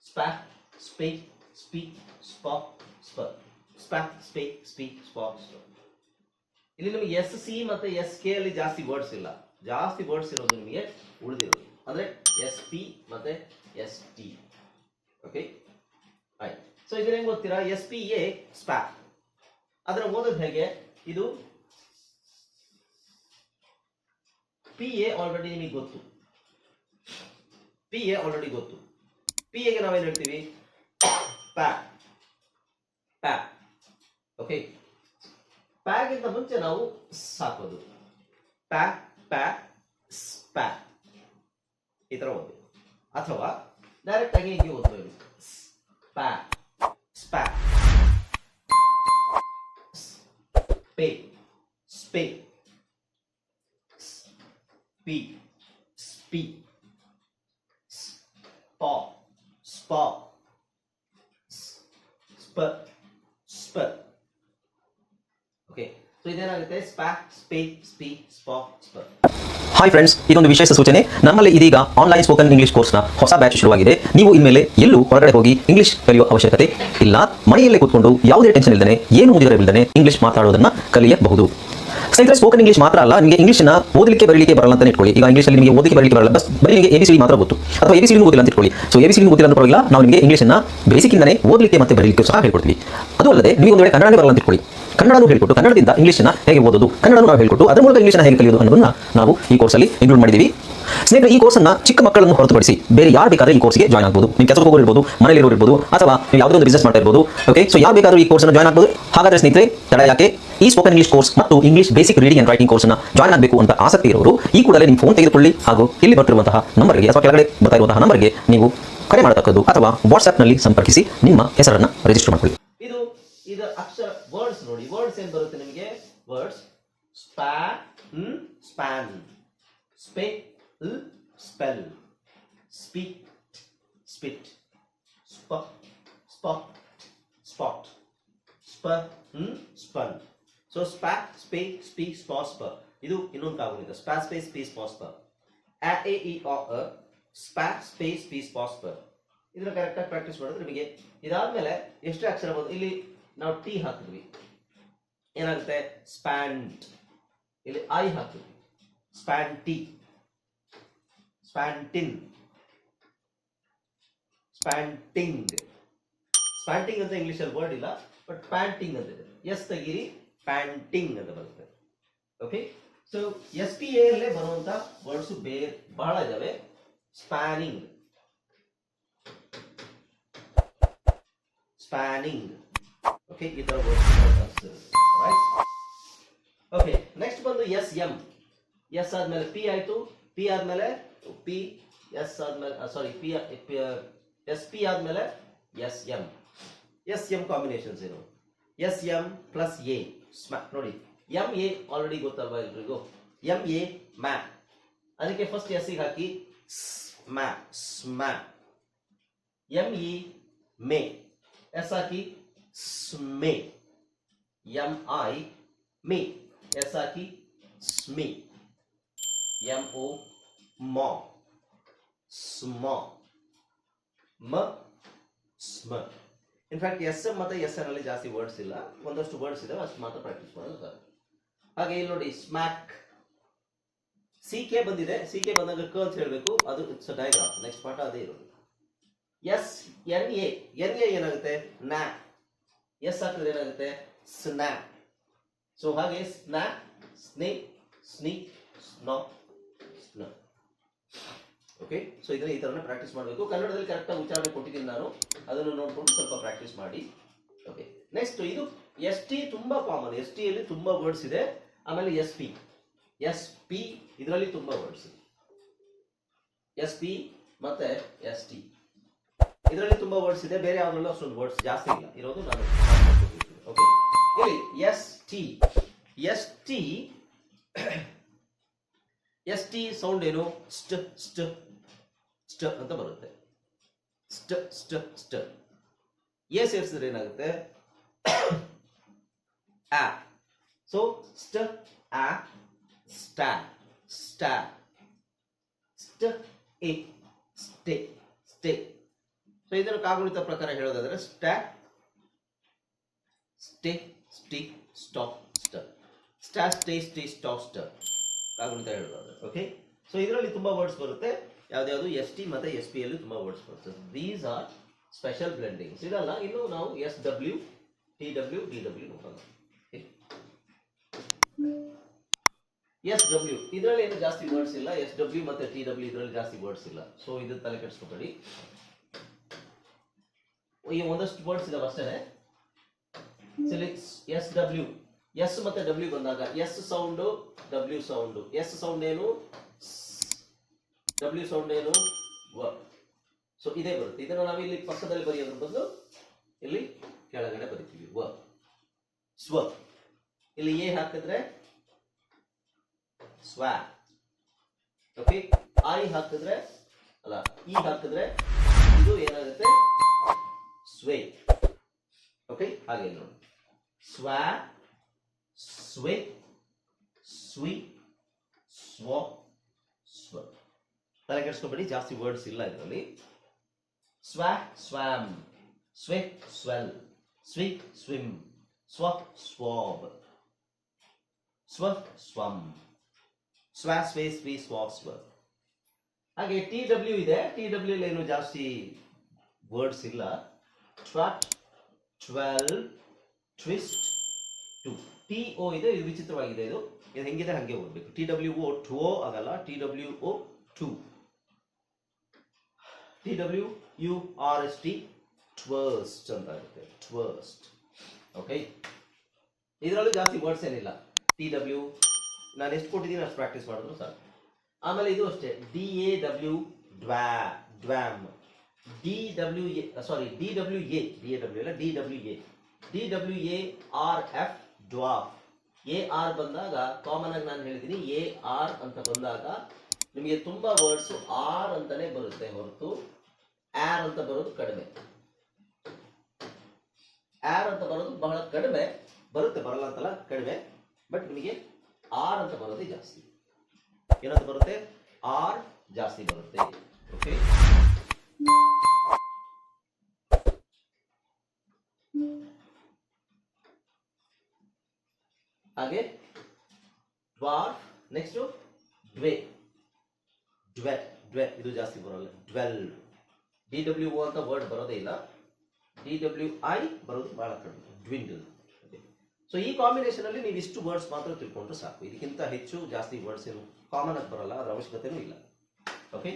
ಸ್ಪ್ಯಾ, ಸ್ಪೇ, ಸ್ಪೀ, ಸ್ಪಾ, ಸ್ಪ. ಸ್ಪ್ಯಾ, ಸ್ಪೇ, ಸ್ಪೀ, ಸ್ಪಾ, ಸ್ಪ. ಇಲ್ಲಿ ನಿಮಗೆ ಎಸ್ ಸಿ ಮತ್ತೆ ಎಸ್ ಕೆ ಅಲ್ಲಿ ಜಾಸ್ತಿ ವರ್ಡ್ಸ್ ಇಲ್ಲ. ಜಾಸ್ತಿ ವರ್ಡ್ಸ್ ಇರೋದು ನಿಮಗೆ ಉಳಿದಿರೋದು ಅಂದ್ರೆ ಎಸ್ ಪಿ ಮತ್ತೆ ಎಸ್ ಟಿ. ಓಕೆ ಆಯ್ತು. ಸೊ ಇದನ್ನ ಹೆಂಗ್ ಓದ್ತೀರಾ? ಎಸ್ ಪಿ ಎ ಸ್ಪ್ಯಾ. ಅದರ ಓದೋದು ಹೇಗೆ? ಇದು ಪಿ ಎ ಆಲ್ರೆಡಿ ನಿಮಗೆ ಗೊತ್ತು. ಪಿ ಎ ಆಲ್ರೆಡಿ ಗೊತ್ತು. ಪಿ ಎಗೆ ನಾವೇನ್ ಹೇಳ್ತೀವಿ? ಪ್ಯಾ. ಪ್ಯಾ. ಓಕೆ. ಪ್ಯಾಗಿಂತ ಮುಂಚೆ ನಾವು ಸಾಕೋದು. ಪ್ಯಾ, ಪ್ಯಾ, ಸ್ಪ್ಯಾ ಈ ತರ ಓದ್ಬೇಕು. ಅಥವಾ ಡೈರೆಕ್ಟ್ ಆಗಿ ಹೀಗೆ ಓದ್ಬೇಕು. ಸ್ಪ್ಯಾ, ಸ್ಪ್ಯಾ, ಸ್ಪೇ, ಸ್ಪೇ, ಸ್ಪೀ, ಸ್ಪೀ, ಸ್ಪಾ, ಸ್ಪಾ, ಸ್ಪ, ಸ್ಪ. ಓಕೆ. ಸೊ ಇದೇನಾಗುತ್ತೆ? ಸ್ಪ್ಯಾ, ಸ್ಪೇ, ಸ್ಪೀ, ಸ್ಪಾ, ಸ್ಪ. ಹಾಯ್ ಫ್ರೆಂಡ್ಸ್, ಇದೊಂದು ವಿಶೇಷ ಸೂಚನೆ. ನಮ್ಮಲ್ಲಿ ಇದೀಗ ಆನ್ಲೈನ್ ಸ್ಪೋಕನ್ ಇಂಗ್ಲಿಷ್ ಕೋರ್ಸ್ನ ಹೊಸ ಬ್ಯಾಚ್ ಶುರುವಾಗಿದೆ. ನೀವು ಇನ್ಮೇಲೆ ಎಲ್ಲೂ ಹೊರಗಡೆ ಹೋಗಿ ಇಂಗ್ಲಿಷ್ ಕಲಿಯುವ ಅವಶ್ಯಕತೆ ಇಲ್ಲ. ಮನೆಯಲ್ಲೇ ಕೂತ್ಕೊಂಡು ಯಾವುದೇ ಟೆನ್ಷನ್ ಇಲ್ಲದೆ, ಏನು ಮುಗಿದಿರಬಿಲ್ಲದೆ ಇಂಗ್ಲಿಷ್ ಮಾತಾಡೋದನ್ನ ಕಲಿಯಬಹುದು. ಸ್ನೇಹಿತರೆ, ಸ್ಪೋಕನ್ ಇಂಗ್ಲಿಷ್ ಮಾತ್ರ ಅಲ್ಲ, ನಿಮಗೆ ಇಂಗ್ಲಿಷ್ನ ಓದಲಿಕ್ಕೆ ಬರಲಿಕ್ಕೆ ಬರಲ್ಲ ಅಂತ ಇಟ್ಕೊಳ್ಳಿ. ಈಗ ಇಂಗ್ಲಿಷಲ್ಲಿ ನಿಮಗೆ ಓದಲಿಕ್ಕೆ ಬರಲಿಕ್ಕೆ ಬರಲ್ಲ, ಬರೀ ನಿಮಗೆ ಎಬಿಸಿಡಿ ಮಾತ್ರ ಗೊತ್ತು, ಅಥವಾ ಎಬಿಸಿಡಿ ಗೊತ್ತಿಲ್ಲ ಅಂತ ಇಟ್ಕೊಳ್ಳಿ. ಸೊ ಎಬಿಸಿಡಿ ಗೊತ್ತಿಲ್ಲ ಅಂತ ಪರವಾಗಿಲ್ಲ, ನಾವು ನಿಮಗೆ ಇಂಗ್ಲಿಷ್ನ ಬೇಸಿಕ್ಕಿಂದನೇ ಓದಲಿಕ್ಕೆ ಮತ್ತೆ ಬರಲಿಕ್ಕೆ ಸಹ ಹೇಳ್ಕೊಡ್ತೀವಿ. ಅದು ಅಲ್ಲದೆ ನೀವು ಒಂದು ವೇಳೆ ಕನ್ನಡನೇ ಬರಲ್ಲ ಅಂತ ಇಟ್ಕೊಳ್ಳಿ, ಕನ್ನಡನೂ ಹೇಳ್ಕೊಟ್ಟು ಕನ್ನಡದಿಂದ ಇಂಗ್ಲಿಷ್ನ ಹೇಗೆ ಓದೋದು, ಕನ್ನಡನೂ ನಾವು ಹೇಳ್ಕೊಟ್ಟು ಅದರ ಮೂಲಕ ಇಂಗ್ಲಿಷ್ನ ಹೇಗೆ ಕಲಿಯೋದು ಅನ್ನೋದನ್ನ ನಾವು ಈ ಕೋರ್ಸಲ್ಲಿ ಇನ್ಕ್ಲೂಡ್ ಮಾಡಿದ್ದೀವಿ. ಸ್ನೇಹಿತರೆ, ಈ ಕೋರ್ಸನ್ನು ಚಿಕ್ಕ ಮಕ್ಕಳನ್ನು ಹೊರತುಪಡಿಸಿ ಬೇರೆ ಯಾರು ಬೇಕಾದ್ರೆ ಈ ಕೋರ್ಸ್ಗೆ ಜಾಯ್ನ್ ಆಗ್ಬೋದು. ನೀವು ಕೆಲಸಕ್ಕೆ ಹೋಗೋರು ಇರ್ಬೋದು, ಮನೆಯಲ್ಲಿರೋರು ಇರ್ಬೋದು, ಅಥವಾ ನೀವು ಯಾವುದೋ ಒಂದು ಬಿಸ್ನೆಸ್ ಮಾಡ್ತಾ ಇರ್ಬೋದು. ಓಕೆ, ಸೊ ಯಾರು ಬೇಕಾದ್ರೂ ಈ ಕೋರ್ಸ್ನ ಜಾಯ್ನ್ ಆಗ್ಬೋದು. ಹಾಗಾದ್ರೆ ಸ್ನೇಹಿತರೆ, ತಡ ಯಾಕೆ? ಈ ಸ್ಪೋಕನ್ ಇಂಗ್ಲಿಷ್ ಕೋರ್ಸ್ ಮತ್ತು English basic reading and writing ಕೋರ್ಸ್ನ ಜಾಯ್ನ್ ಆಗಬೇಕು ಅಂತ ಆಸಕ್ತಿ ಇರೋರು ಈ ಕೂಡಲೇ ನಿಮ್ಮ ಫೋನ್ ತೆಗೆದುಕೊಳ್ಳಿ ಹಾಗೂ ಇಲ್ಲಿ ಬರ್ತಿರುವಂತಹ ನಂಬರ್ಗೆ ಅಥವಾ ಕೆಳಗಡೆ ಬರ್ತಾ ಇರುವಂತಹ ನಂಬರ್ಗೆ ನೀವು ಕರೆ ಮಾಡತಕ್ಕದ್ದು ಅಥವಾ ವಾಟ್ಸ್ಆ್ಯಪ್ನಲ್ಲಿ ಸಂಪರ್ಕಿಸಿ ನಿಮ್ಮ ಹೆಸರನ್ನು ರಿಜಿಸ್ಟರ್ ಮಾಡಿಕೊಳ್ಳಿ. ಇದು ಅಕ್ಷರ ವರ್ಡ್ಸ್ ನೋಡಿ. ವರ್ಡ್ಸ್ ಏನ್ ಬರುತ್ತೆ ನಿಮಗೆ? ವರ್ಡ್ಸ್ ಸ್ಪ್ಯಾ, ಸ್ಪ್ಯಾನ್, ಸ್ಪೇ, ಸ್ಪೆಲ್, ಸ್ಪೀಕ್, ಸ್ಪಿಟ್, ಸ್ಪ, ಸ್ಪಾಟ್, ಸ್ಪಾಟ್, ಸ್ಪ, ಸ್ಪನ್. ಸೊ ಸ್ಪ್ಯಾ, ಸ್ಪೇ, ಸ್ಪೀ, ಸ್ಪಾ, ಸ್ಪ. ಇದು ಇನ್ನೊಂದು ಕಾಗುಣಿತ. ಸ್ಪ್ಯಾ, ಸ್ಪೇ, ಸ್ಪೀ, ಸ್ಪಾ, ಸ್ಪ. ಅ ಎ ಇ ಅ ಸ್ಪ್ಯಾ, ಸ್ಪೇ, ಸ್ಪೀ, ಸ್ಪಾ, ಸ್ಪ. ಇದನ್ನ ಕರೆಕ್ಟ್ ಆಗಿ ಪ್ರಾಕ್ಟೀಸ್ ಮಾಡಿದ್ರೆ ನಿಮಗೆ ಇದಾದ್ಮೇಲೆ ಎಷ್ಟೇ ಅಕ್ಷರ ಬರುತ್ತೆ. ಇಲ್ಲಿ ನಾವು ಟಿ ಹಾಕಿದ್ವಿ, ಏನಾಗುತ್ತೆ? ಸ್ಪ್ಯಾಂಟ್. ಇಲ್ಲಿ ಐ ಹಾಕಿದ್ವಿ, ಸ್ಪ್ಯಾಂಟಿ, ಸ್ಪ್ಯಾಂಟಿನ್, ಸ್ಪ್ಯಾಂಟಿಂಗ್. ಸ್ಪ್ಯಾಂಟಿಂಗ್ ಅಂತ ಇಂಗ್ಲಿಷ್ ಅಲ್ಲಿ ವರ್ಡ್ ಇಲ್ಲ, ಬಟ್ ಪ್ಯಾಂಟಿಂಗ್ ಅಂತ ಇದೆ. ಎಸ್ ತೆಗೀರಿ, ಪ್ಯಾಂಟಿಂಗ್ ಅಂತ ಬರುತ್ತೆ. Okay. So S P A ಅಲ್ಲೇ ಬರುವಂತ ವರ್ಡ್ಸ್ ಬೇರೆ ಬಹಳ ಇದಾವೆ. Spanning, spanning. ಓಕೆ, ಈ ತರ ವರ್ಡ್ಸ್. ಓಕೆ, ನೆಕ್ಸ್ಟ್ ಬಂದು ಎಸ್ ಎಂ. ಎಸ್ ಆದ್ಮೇಲೆ ಪಿ ಆಯ್ತು, ಪಿ ಆದ್ಮೇಲೆ ಪಿ, ಎಸ್ ಆದ್ಮೇಲೆ ಸಾರಿ ಪಿ, ಎಸ್ ಪಿ ಆದ್ಮೇಲೆ S M. S M combinations ಏನು? ಎಸ್ ಎಂ ಪ್ಲಸ್ ಎ ನೋಡಿ. ಎಂ ಎ ಆಲ್ರೆಡಿ ಗೊತ್ತಲ್ವಾ ಎಲ್ರಿಗೂ? ಎಂ ಎ ಮ್ಯಾ. ಅದಕ್ಕೆ ಫಸ್ಟ್ ಎಸ್ ಗೆ ಹಾಕಿ ಸ್ಮ್ಯಾ, ಸ್ಮ್ಯಾ. ಎಂ ಇ ಮೇ, ಎಸ್ ಹಾಕಿ ಸ್ಮೇ. ಎಂ ಐ ಮೇ, ಎಸ್ ಹಾಕಿ ಸ್ಮಿ. ಎಂ ಓ ಮಾ, ಸ್ಮಾ. ಮ, ಸ್ಮ. ಇನ್ಫ್ಯಾಕ್ಟ್ ಎಸ್ ಎಂ ಮತ್ತೆ ಎಸ್ ಎನ್ ಅಲ್ಲಿ ಜಾಸ್ತಿ ವರ್ಡ್ಸ್ ಇಲ್ಲ, ಒಂದಷ್ಟು ವರ್ಡ್ಸ್ ಇದೆ, ಅಷ್ಟು ಮಾತ್ರ ಪ್ರಾಕ್ಟೀಸ್ ಮಾಡೋದು. ಹಾಗೆ ಇಲ್ಲಿ ನೋಡಿ ಸ್ಮ್ಯಾಕ್. ಸಿ ಕೆ ಬಂದಿದೆ, ಸಿ ಕೆ ಬಂದಾಗ ಕ ಅಂತ ಹೇಳಬೇಕು, ಅದು ಇಟ್ಸ್ ಡಯಾಗ್ರಾಮ್. ನೆಕ್ಸ್ಟ್ ಪಾಠ ಅದೇ ಇರೋದು. S N A, N A ಏನಾಗುತ್ತೆ? ನ್ಯಾ. ಎಸ್ ಹಾಕಿದ್ರೆ ಏನಾಗುತ್ತೆ? ಸ್ನ್ಯಾ. ಸೊ ಹಾಗೆ ಸ್ನ್ಯಾ, ಸ್ನೇ, ಸ್ನಿ, ಸ್ನಾ, ಸ್ನ. ಓಕೆ. ಸೊ ಇದನ್ನ ಈ ತರನೇ ಪ್ರಾಕ್ಟೀಸ್ ಮಾಡಬೇಕು. ಕನ್ನಡದಲ್ಲಿ ಕರೆಕ್ಟ್ ಆಗಿ ಉಚ್ಚಾರಣೆ ಕೊಟ್ಟಿದ್ದೀನಿ ನಾನು, ಅದನ್ನು ನೋಡ್ಕೊಂಡು ಸ್ವಲ್ಪ ಪ್ರಾಕ್ಟೀಸ್ ಮಾಡಿ. ಓಕೆ. ನೆಕ್ಸ್ಟ್ ಇದು ಎಸ್ ಟಿ ತುಂಬಾ ಕಾಮನ್. ಎಸ್ ಟಿ ಅಲ್ಲಿ ತುಂಬಾ ವರ್ಡ್ಸ್ ಇದೆ. ಆಮೇಲೆ ಎಸ್ ಪಿ, ಎಸ್ ಪಿ ಇದರಲ್ಲಿ ತುಂಬಾ ವರ್ಡ್ಸ್ ಇದೆ. ಎಸ್ ಪಿ ಮತ್ತೆ ಎಸ್ ಟಿ ಇದರಲ್ಲಿ ತುಂಬಾ ವರ್ಡ್ಸ್ ಇದೆ. ಬೇರೆ ಯಾವ್ದ್ರಲ್ಲೂ ಅಷ್ಟೊಂದು ವರ್ಡ್ಸ್ ಜಾಸ್ತಿ ಇಲ್ಲ, ಇರೋದು ನಾನು. ಓಕೆ. ಇಲ್ಲಿ S T, S T, S T sound ಏನು? ಸ್ಟ್, ಸ್ಟ್, ಸ್ಟ್ ಅಂತ ಬರುತ್ತೆ. ಸ್ಟ್, ಸ್ಟ್, ಸ್ಟ್. ಎ ಸೇರಿಸಿದ್ರೆ ಏನಾಗುತ್ತೆ? ಆ. ಸೊ ಸ್ಟ್, ಆ, ಸ್ಟಾ, ಸ್ಟಾ, ಸ್ಟ್, ಎ, ಸ್ಟೇ, ಸ್ಟೇ. ಸೊ ಇದನ್ನು ಕಾಗುಣಿತ ಪ್ರಕಾರ ಹೇಳೋದಾದ್ರೆ ಸ್ಟ್ಯಾಕ್, ಸ್ಟೇ, ಸ್ಟಿಕ್, ಸ್ಟಾಪ್, ಸ್ಟರ್. ಸ್ಟ್ಯಾಕ್, ಸ್ಟೇ, ಸ್ಟೇ, ಸ್ಟಾಪ್, ಸ್ಟರ್ ಕಾಗುಣಿತ ಹೇಳೋದಾದ್ರೆ. ಓಕೆ, ಸೊ ಇದರಲ್ಲಿ ತುಂಬಾ ವರ್ಡ್ಸ್ ಬರುತ್ತೆ. ಯಾವ್ದಾವ್ದು ಎಸ್ ಟಿ ಮತ್ತೆ ಎಸ್ ಪಿ ಅಲ್ಲಿ ತುಂಬಾ ವರ್ಡ್ಸ್ ಬರುತ್ತೆ. These are special blendings. ಇದಲ್ಲ, ಇನ್ನು ನಾವು S W, T W, D W ನೋಡೋಣ. ಎಸ್ ಡಬ್ಲ್ಯೂ ಇದರಲ್ಲಿ ಏನು ಜಾಸ್ತಿ ವರ್ಡ್ಸ್ ಇಲ್ಲ. ಎಸ್ ಡಬ್ಲ್ಯೂ ಮತ್ತೆ ಟಿ ಡಬ್ಲ್ಯೂ ಇದರಲ್ಲಿ ಜಾಸ್ತಿ ವರ್ಡ್ಸ್ ಇಲ್ಲ. ಸೊ ಇದು ತಲೆ ಕೆಡಿಸ್ಕೊಬೇಡಿ. ಈ ಒಂದಷ್ಟು ವರ್ಡ್ಸ್ ಇದಾವೆ ಅಷ್ಟೇ. ಎಸ್ ಡಬ್ಲ್ಯೂ, ಎಸ್ ಮತ್ತೆ ಡಬ್ಲ್ಯೂ ಬಂದಾಗ S sound, W sound. S sound ಏನು, ಡಬ್ಲ್ಯೂ ಸೌಂಡ್ ಏನು, ವ. ಸೊ ಇದೇ ಬರುತ್ತೆ. ಇದನ್ನು ನಾವು ಇಲ್ಲಿ ಪಕ್ಕದಲ್ಲಿ ಬರೆಯೋದ್ರ ಬದಲು ಇಲ್ಲಿ ಕೆಳಗಡೆ ಬರಿತೀವಿ ವ, ಸ್ವ. ಇಲ್ಲಿ ಎ ಹಾಕಿದ್ರೆ ಸ್ವ. ಓಕೆ, ಐ ಹಾಕಿದ್ರೆ ಅಲ್ಲ, ಇ ಹಾಕಿದ್ರೆ ಇದು ಏನಾಗುತ್ತೆ, ಸ್ವೇ. ಓಕೆ, ಹಾಗೆ ನೋಡಿ, ಸ್ವ, ಸ್ವೇ, ಸ್ವಿ, ಸ್ವ, ಸ್ವ. ತಲೆ ಕೆಡಿಸ್ಕೊಬೇಡಿ, ಜಾಸ್ತಿ ವರ್ಡ್ಸ್ ಇಲ್ಲ ಇದರಲ್ಲಿ. ಸ್ವ, ಸ್ವಾಮ್, ಸ್ವೇ, ಸ್ವೆಲ್, ಸ್ವಿ, ಸ್ವಿಮ್, ಸ್ವ, ಸ್ವಾಬ್, ಸ್ವ, ಸ್ವಮ್, ಸ್ವ, ಸ್ವೇ, ಸ್ವಿ, ಸ್ವ, ಸ್ವ. ಹಾಗೆ ಟಿ ಡಬ್ಲ್ಯೂ ಇದೆ. ಟಿ ಡಬ್ಲ್ಯೂ ಏನು ಜಾಸ್ತಿ ವರ್ಡ್ಸ್ ಇಲ್ಲ. ಟ್ವಾಟ್, ಟ್ವೆಲ್, ಟ್ವಿಸ್ಟ್, ಟು. ಟಿ ಓ ಇದೆ. ಇದು ವಿಚಿತ್ರವಾಗಿದೆ. ಇದು ಹೆಂಗಿದೆ ಹಂಗೆ ಓದಬೇಕು. T W O two O ಆಗಲ್ಲ. T W O two. T W U R S T, ಟ್ವರ್ಸ್ಟ್ ಅಂತ ಆಗುತ್ತೆ. ಟ್ವರ್ಸ್ಟ್. ಓಕೆ, ಇದರಲ್ಲೂ ಜಾಸ್ತಿ ವರ್ಡ್ಸ್ ಏನಿಲ್ಲ. ಟಿ ಡಬ್ಲ್ಯೂ ನಾನು ಎಷ್ಟು ಕೊಟ್ಟಿದ್ದೀನಿ ಅಷ್ಟು ಪ್ರಾಕ್ಟೀಸ್ ಮಾಡಿದ್ರು ಸಾಕು. ಆಮೇಲೆ ಇದು ಅಷ್ಟೇ, ಡಿ ಎ ಡಬ್ಲ್ಯೂ, ಡ್ವಾ, ಡ್ವಾಮ್. D W A, sorry, D W A, D A W ಅಲ್ಲ, D W A. D W A R F, dwarf. A R ಬಂದಾಗ ಕಾಮನ್ ಆಗಿ ನಾನು ಹೇಳಿದ್ದೀನಿ, ಎ ಆರ್ ಅಂತ ಬಂದಾಗ ನಿಮಗೆ ತುಂಬಾ ವರ್ಡ್ಸ್ ಆರ್ ಅಂತಾನೆ ಬರುತ್ತೆ ಹೊರತು ಆರ್ ಅಂತ ಬರೋದು ಕಡಿಮೆ. ಆರ್ ಅಂತ ಬರೋದು ಬಹಳ ಕಡಿಮೆ ಬರುತ್ತೆ, ಬರಲ್ಲ ಅಂತಲ್ಲ, ಕಡಿಮೆ. ಬಟ್ ನಿಮಗೆ ಆರ್ ಅಂತ ಬರೋದೇ ಜಾಸ್ತಿ. ಏನಂತ ಬರುತ್ತೆ, ಆರ್ ಜಾಸ್ತಿ ಬರುತ್ತೆ. ಓಕೆ, ಹಾಗೆ ಡ್ವಾರ್ಫ್. ನೆಕ್ಸ್ಟ್ ಡ್ವೆ, ಡ್ವೆ, ಡ್ವೆ ಇದು ಜಾಸ್ತಿ ಬರೋಲ್ಲ. ಡ್ವೆಲ್. ಡಿ ಡಬ್ಲ್ಯೂ ಓ ಅಂತ ವರ್ಡ್ ಬರೋದೇ ಇಲ್ಲ. ಡಿ ಡಬ್ಲ್ಯೂ ಐ ಬರೋದು ಬಹಳ ಕಡಿಮೆ. ಡ್ವಿಂಡಲ್. ಸೊ ಈ ಕಾಂಬಿನೇಷನ್ ಅಲ್ಲಿ ನೀವು ಇಷ್ಟು ವರ್ಡ್ಸ್ ಮಾತ್ರ ತಿಳ್ಕೊಂಡ್ರೆ ಸಾಕು. ಇದಕ್ಕಿಂತ ಹೆಚ್ಚು ಜಾಸ್ತಿ ವರ್ಡ್ಸ್ ಏನು ಕಾಮನ್ ಆಗಿ ಬರಲ್ಲ, ಅದರ ಅವಶ್ಯಕತೆನೂ ಇಲ್ಲ. ಓಕೆ.